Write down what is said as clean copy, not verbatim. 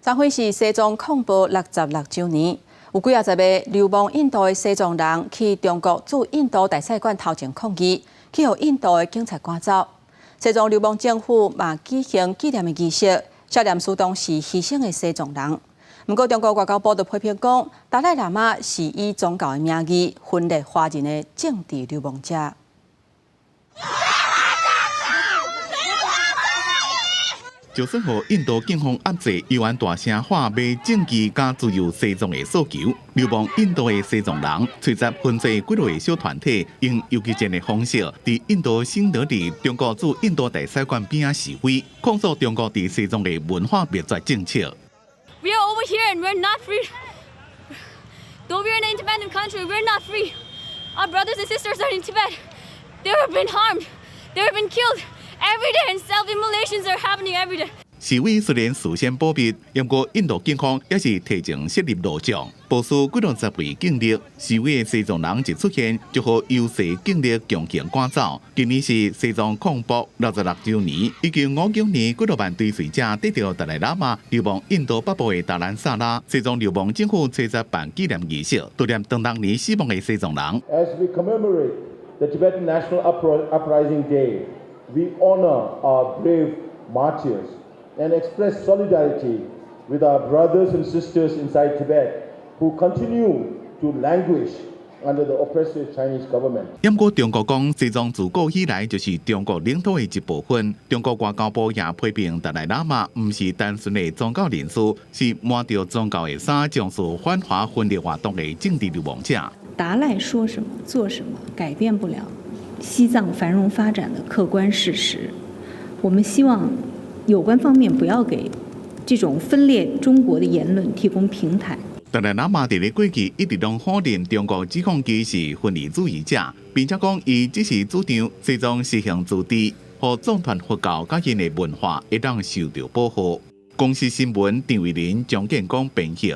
昨天是西藏恐怖66周年，有几啊十个流亡印度的西藏人去中国驻印度大使馆头前抗议，去互印度的警察赶走。西藏流亡政府嘛举行纪念的仪式，悼念苏当时牺牲的西藏人。不过，中国外交部就批评讲，达赖喇嘛是以宗教的名义分裂华人的政治流亡者。 就算和印度警方压制，犹原大声喊卖政治加自由西藏的诉求。流亡印度的西藏人，随着分做几落个小团体，用游击战的方式，在印度新德里中国驻印度大使馆边啊示威，控诉中国在西藏的文化灭绝政策。We are over here and we're not free. Though we're in an independent country, we're not free. Our brothers and sisters are in Tibet. They have been harmed. They have been killed. Every day, and self-immolations are happening every day. 示威虽然事先保密，不过印度警方也是提前设立路障，部署几60位警力。示威的西藏人一出现，就和优势警力强行赶走。今年是西藏恐怖66周年，1959年几多万追随者得到达赖喇嘛流亡印度北部的达兰萨拉，西藏流亡政府车站办纪念仪式，悼念当年死亡的西藏人。As we commemorate the Tibetan National Uprising Day. We honor our brave martyrs and express solidarity with our brothers and sisters inside Tibet who continue to languish under the oppressive Chinese government. 不过，中国讲西藏自古以来就是中国领土的一部分。中国外交部也批评达赖喇嘛不是单纯的宗教人士，是抹着宗教的衫，从事反华分裂活动的政治流亡者。达赖说什么做什么，改变不了西藏繁荣发展的客观事实，我们希望有关方面不要给这种分裂中国的言论提供平台。达赖喇嘛在过去一直拢否认中国指控其是分离主义者，并且讲伊只是主张西藏实行自治，和藏传佛教甲因的文化会当受到保护。公司新闻张伟林、蒋建光编译。